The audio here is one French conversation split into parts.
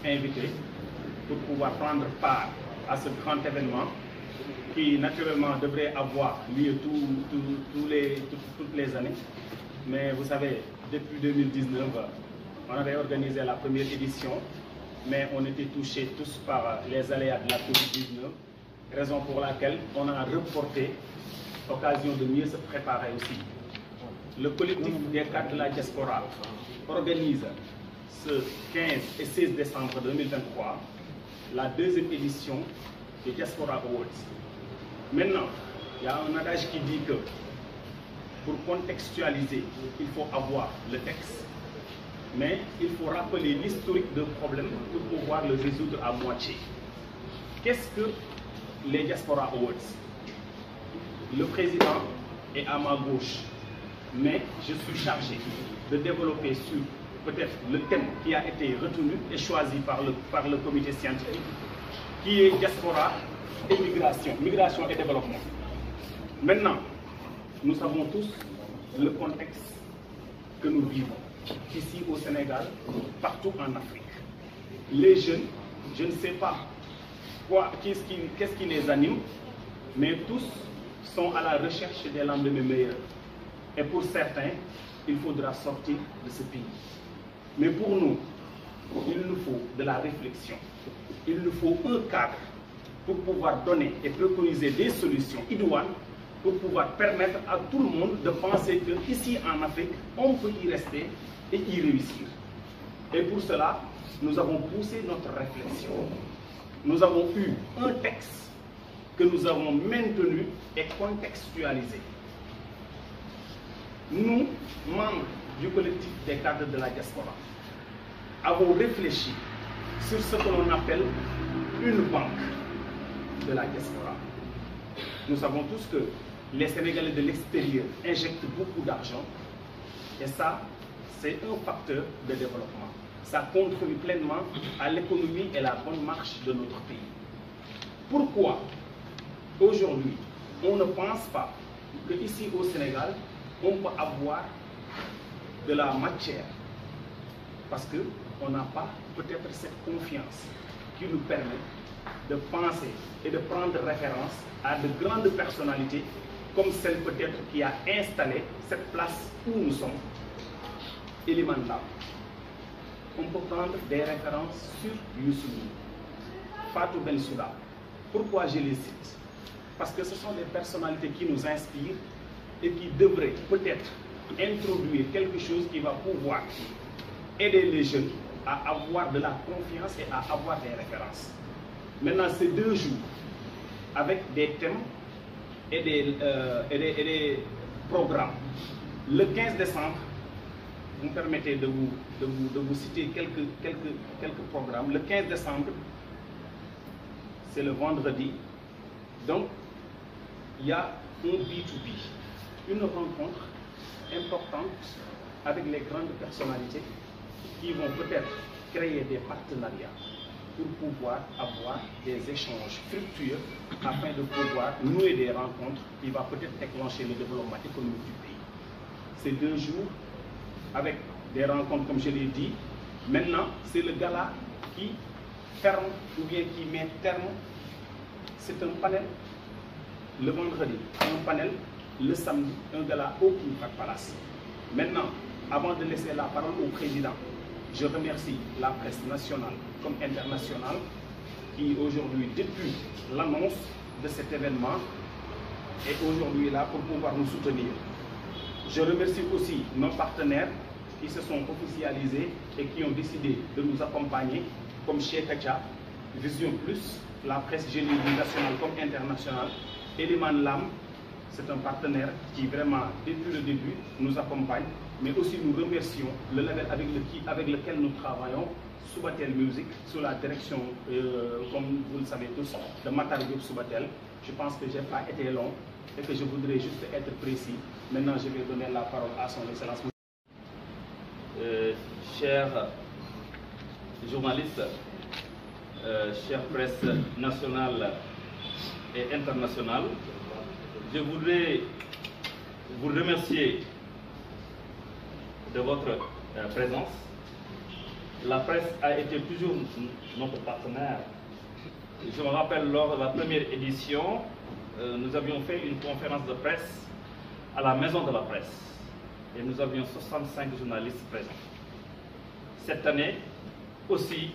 invités pour pouvoir prendre part à ce grand événement qui naturellement devrait avoir lieu toutes les années. Mais vous savez, depuis 2019, on avait organisé la première édition, mais on était touchés tous par les aléas de la Covid-19, raison pour laquelle on a reporté l'occasion de mieux se préparer aussi. Le collectif des cadres de la diaspora organise ce 15 et 16 décembre 2023 la deuxième édition des Diaspora Awards. Maintenant, il y a un adage qui dit que pour contextualiser, il faut avoir le texte, mais il faut rappeler l'historique d'un problème pour pouvoir le résoudre à moitié. Qu'est-ce que les Diaspora Awards? Le président est à ma gauche, mais je suis chargé de développer sur peut-être le thème qui a été retenu et choisi par le comité scientifique, qui est diaspora et migration, migration et développement. Maintenant, nous savons tous le contexte que nous vivons, ici au Sénégal, partout en Afrique. Les jeunes, je ne sais pas qu'est-ce qui les anime, mais tous sont à la recherche des lendemains meilleurs. Et pour certains, il faudra sortir de ce pays. Mais pour nous, il nous faut de la réflexion. Il nous faut un cadre pour pouvoir donner et préconiser des solutions idoines pour pouvoir permettre à tout le monde de penser qu'ici en Afrique, on peut y rester et y réussir. Et pour cela, nous avons poussé notre réflexion. Nous avons eu un texte que nous avons maintenu et contextualisé. Nous, membres du collectif des cadres de la diaspora, avons réfléchi sur ce que l'on appelle une banque de la diaspora. Nous savons tous que les Sénégalais de l'extérieur injectent beaucoup d'argent et ça, c'est un facteur de développement. Ça contribue pleinement à l'économie et la bonne marche de notre pays. Pourquoi aujourd'hui on ne pense pas qu'ici au Sénégal, on peut avoir de la matière? Parce qu'on n'a pas peut-être cette confiance qui nous permet de penser et de prendre référence à de grandes personnalités comme celle peut-être qui a installé cette place où nous sommes, Eliman Lam. On peut prendre des références sur Youssou Ndour, Fatou Bensouda. Pourquoi je les cite? Parce que ce sont des personnalités qui nous inspirent et qui devraient peut-être introduire quelque chose qui va pouvoir aider les jeunes à avoir de la confiance et à avoir des références. Maintenant, ces 2 jours, avec des thèmes et des programmes. Le 15 décembre, vous me permettez de vous citer quelques programmes. Le 15 décembre, c'est le vendredi. Donc, il y a un B2B, une rencontre importante avec les grandes personnalités qui vont peut-être créer des partenariats pour pouvoir avoir des échanges fructueux afin de pouvoir nouer des rencontres qui vont peut-être déclencher le développement économique du pays. Ces 2 jours, avec des rencontres comme je l'ai dit, maintenant c'est le gala qui ferme ou bien qui met terme. C'est un panel le vendredi, un panel le samedi, un gala au King Fahd Palace. Maintenant, avant de laisser la parole au président, je remercie la presse nationale comme internationale qui aujourd'hui, depuis l'annonce de cet événement, est aujourd'hui là pour pouvoir nous soutenir. Je remercie aussi nos partenaires qui se sont officialisés et qui ont décidé de nous accompagner, comme Cheikh Acha, Vision Plus, la presse nationale comme internationale. Eliman Lam, c'est un partenaire qui vraiment, depuis le début, nous accompagne, mais aussi nous remercions le label avec lequel nous travaillons, Subatel Music, sous la direction, comme vous le savez tous, de Matar Diop Subatel. Je pense que je n'ai pas été long et que je voudrais juste être précis. Maintenant, je vais donner la parole à son excellence. Chers journalistes, chère presse nationale et internationale, je voudrais vous remercier de votre présence la presse a été toujours notre partenaire. Je me rappelle, lors de la première édition, nous avions fait une conférence de presse à la Maison de la Presse et nous avions 65 journalistes présents. Cette année aussi,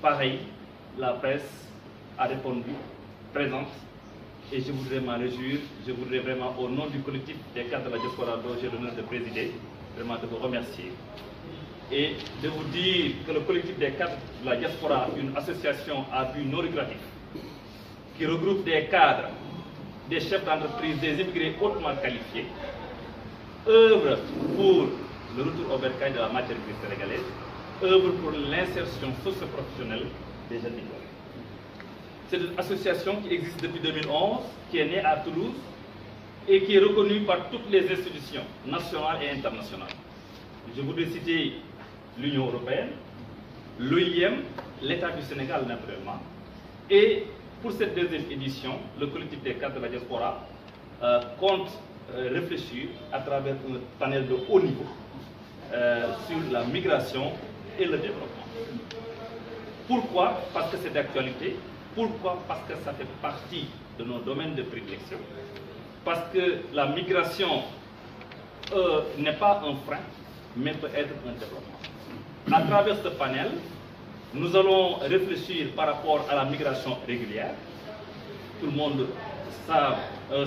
pareil, la presse a répondu présente et je voudrais m'en réjouir. Je voudrais vraiment, au nom du collectif des cadres de la diaspora dont j'ai l'honneur de présider, vraiment de vous remercier et de vous dire que le collectif des cadres de la diaspora, une association à but non lucratif qui regroupe des cadres, des chefs d'entreprise, des immigrés hautement qualifiés, œuvre pour le retour au bercail de la matière grise sénégalaise, œuvre pour l'insertion socio-professionnelle des jeunes migrants. C'est une association qui existe depuis 2011, qui est née à Toulouse et qui est reconnue par toutes les institutions nationales et internationales. Je voudrais citer l'Union européenne, l'OIM, l'État du Sénégal naturellement. Et pour cette deuxième édition, le collectif des cadres de la diaspora compte réfléchir à travers un panel de haut niveau sur la migration et le développement. Pourquoi? Parce que c'est d'actualité. Pourquoi? Parce que ça fait partie de nos domaines de prédilection. Parce que la migration n'est pas un frein, mais peut être un développement. À travers ce panel, nous allons réfléchir par rapport à la migration régulière. Tout le monde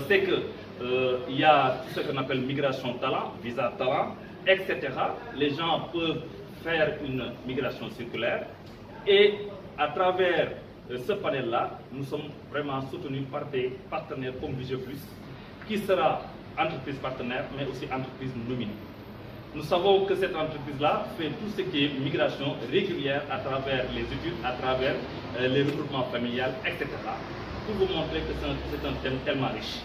sait qu'il y a ce qu'on appelle migration talent, visa talent, etc. Les gens peuvent faire une migration circulaire. Et à travers ce panel-là, nous sommes vraiment soutenus par des partenaires comme Vigio Plus, qui sera entreprise partenaire, mais aussi entreprise nominée. Nous savons que cette entreprise-là fait tout ce qui est migration régulière à travers les études, à travers les regroupements familiales, etc. Pour vous montrer que c'est un thème tellement riche.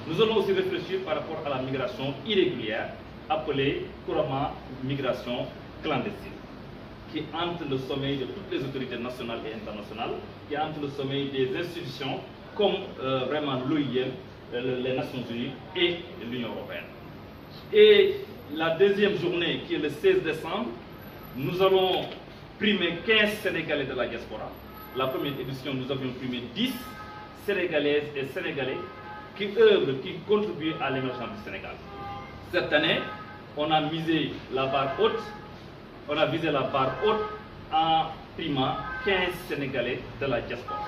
Nous allons aussi réfléchir par rapport à la migration irrégulière, appelée couramment migration clandestine, qui hante le sommeil de toutes les autorités nationales et internationales, qui hante le sommeil des institutions comme vraiment l'OIM, les Nations Unies et l'Union européenne. Et la deuxième journée, qui est le 16 décembre, nous allons primer 15 Sénégalais de la diaspora. La première édition, nous avions primé 10 Sénégalaises et Sénégalais qui œuvrent, qui contribuent à l'émergence du Sénégal. Cette année, on a misé la barre haute, on a visé la barre haute en primant 15 Sénégalais de la diaspora.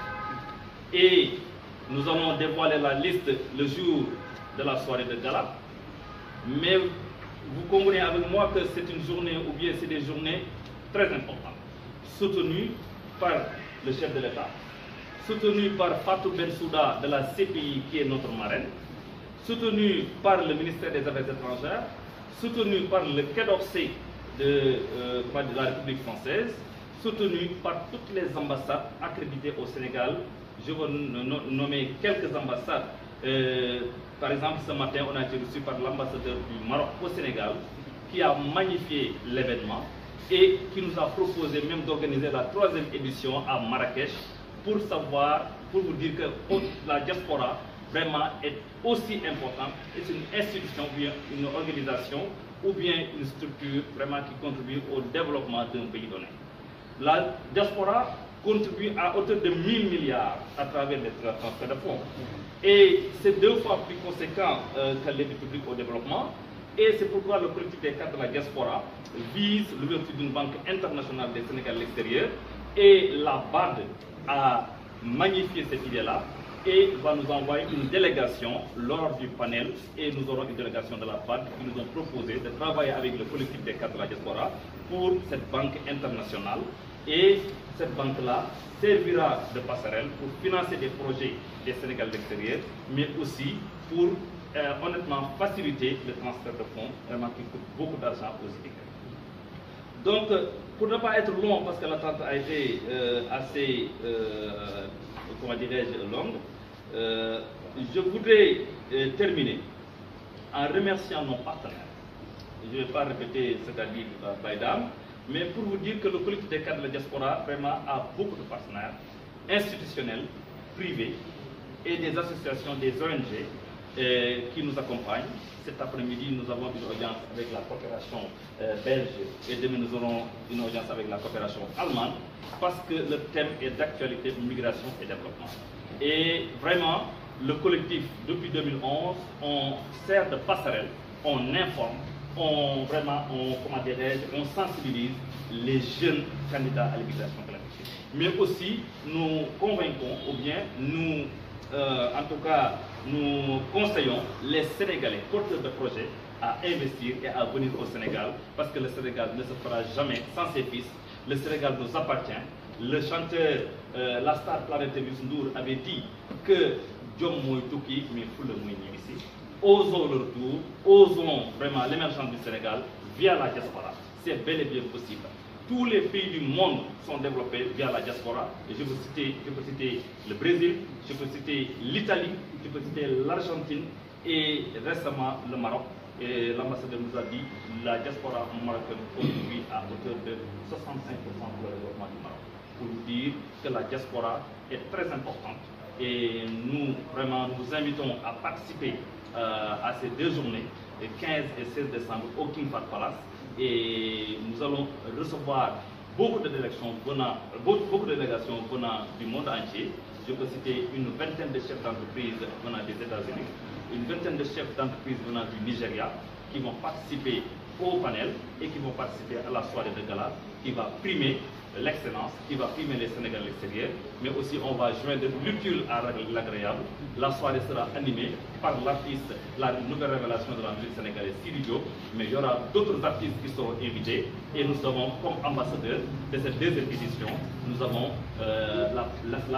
Et nous allons dévoiler la liste le jour de la soirée de gala. Mais vous comprenez avec moi que c'est une journée, ou bien c'est des journées très importantes, soutenues par le chef de l'État, soutenues par Fatou Bensouda de la CPI qui est notre marraine, soutenues par le ministère des Affaires étrangères, soutenues par le Quai d'Orsay de la République française, soutenues par toutes les ambassades accréditées au Sénégal. Je vais nommer quelques ambassades. Par exemple, ce matin, on a été reçu par l'ambassadeur du Maroc au Sénégal, qui a magnifié l'événement et qui nous a proposé même d'organiser la 3e édition à Marrakech pour vous dire que la diaspora vraiment est aussi importante et c'est une institution, ou bien une organisation, ou bien une structure vraiment qui contribue au développement d'un pays donné. La diaspora contribue à hauteur de 1000 milliards à travers les transferts de fonds. Et c'est 2 fois plus conséquent que l'aide publique au développement. Et c'est pourquoi le collectif des cadres de la diaspora vise l'ouverture d'une banque internationale des Sénégal à l'extérieur. Et la BAD a magnifié cette idée-là et va nous envoyer une délégation lors du panel. Et nous aurons une délégation de la BAD qui nous ont proposé de travailler avec le collectif des cadres de la diaspora pour cette banque internationale. Et cette banque-là servira de passerelle pour financer des projets des Sénégal à l'extérieur, mais aussi pour honnêtement faciliter le transfert de fonds, vraiment qui coûte beaucoup d'argent aux immigrés. Donc, pour ne pas être long, parce que l'attente a été assez, comment dirais-je, longue, je voudrais terminer en remerciant nos partenaires. Je ne vais pas répéter ce qu'a dit Baïdam, mais pour vous dire que le collectif des cadres de la diaspora vraiment a beaucoup de partenaires institutionnels, privés et des associations, des ONG qui nous accompagne. Cet après-midi, nous avons une audience avec la coopération belge et demain nous aurons une audience avec la coopération allemande parce que le thème est d'actualité, migration et développement. Et vraiment, le collectif, depuis 2011, on sert de passerelle, on informe, on sensibilise les jeunes candidats à l'immigration planifiée. Mais aussi, nous convaincons, ou bien nous, en tout cas, nous conseillons les Sénégalais porteurs de projets à investir et à venir au Sénégal, parce que le Sénégal ne se fera jamais sans ses fils. Le Sénégal nous appartient. Le chanteur, la star planétaire Youssou Ndour avait dit que Diom Moy Touki, mais Foule Moy ici. Osons le retour, osons vraiment l'émergence du Sénégal via la diaspora. C'est bel et bien possible. Tous les pays du monde sont développés via la diaspora. Et je peux citer le Brésil, je peux citer l'Italie, je peux citer l'Argentine et récemment le Maroc. Et l'ambassadeur nous a dit que la diaspora marocaine contribue à hauteur de 65% pour le développement du Maroc. Pour vous dire que la diaspora est très importante. Et nous, vraiment, nous invitons à participer à ces deux journées, le 15 et 16 décembre, au King Fahd Palace. Et nous allons recevoir beaucoup de délégations venant du monde entier. Je peux citer une vingtaine de chefs d'entreprise venant des États-Unis, une vingtaine de chefs d'entreprise venant du Nigeria qui vont participer au panel et qui vont participer à la soirée de gala qui va primer l'excellence, qui va primer les Sénégalais à l'extérieur, mais aussi on va joindre l'utile à l'agréable. La soirée sera animée par l'artiste, la nouvelle révélation de la musique sénégalaise, Sidi Diop, mais il y aura d'autres artistes qui seront invités et nous avons comme ambassadeur de cette deuxième édition, nous avons la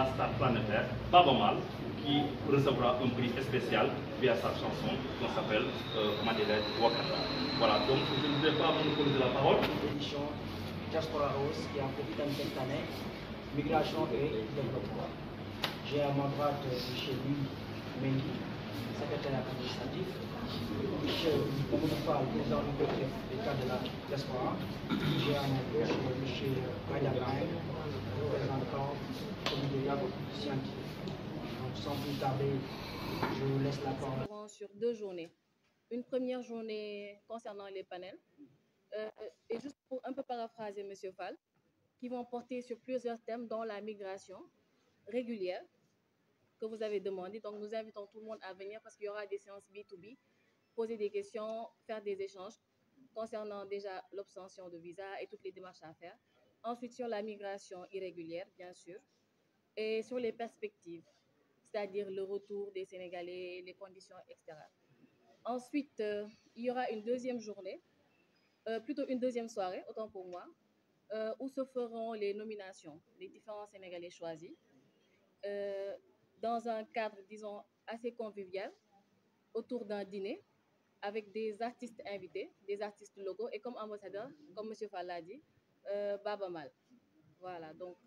star planétaire Baba Mal qui recevra un prix spécial via sa chanson qui s'appelle Wakanda. Voilà, donc je ne vais pas monopoliser la parole. Diaspora House qui en profite cette année, migration et développement. J'ai à ma droite M. Louis Mendy, secrétaire administratif, M. Mamoudou Fall, président du collectif d'État de la diaspora. J'ai à ma gauche M. Maïda Brahim, président de corps, comité scientifique. Donc sans plus tarder, je vous laisse la parole. Sur deux journées. Une première journée concernant les panels. Et juste pour un peu paraphraser M. Fall, qui vont porter sur plusieurs thèmes, dont la migration régulière que vous avez demandé. Donc, nous invitons tout le monde à venir parce qu'il y aura des séances B2B, poser des questions, faire des échanges concernant déjà l'obtention de visa et toutes les démarches à faire. Ensuite, sur la migration irrégulière, bien sûr, et sur les perspectives, c'est-à-dire le retour des Sénégalais, les conditions, etc. Ensuite, il y aura une deuxième journée, plutôt une deuxième soirée, autant pour moi, où se feront les nominations des différents Sénégalais choisis, dans un cadre, disons, assez convivial, autour d'un dîner, avec des artistes invités, des artistes locaux, et comme ambassadeur, comme M. Fall l'a dit, Baba Mal. Voilà, donc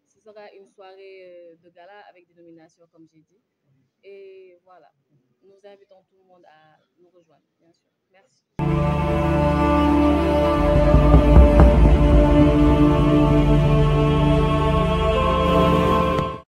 ce sera une soirée de gala avec des nominations, comme j'ai dit. Et voilà, nous invitons tout le monde à nous rejoindre, bien sûr. Merci.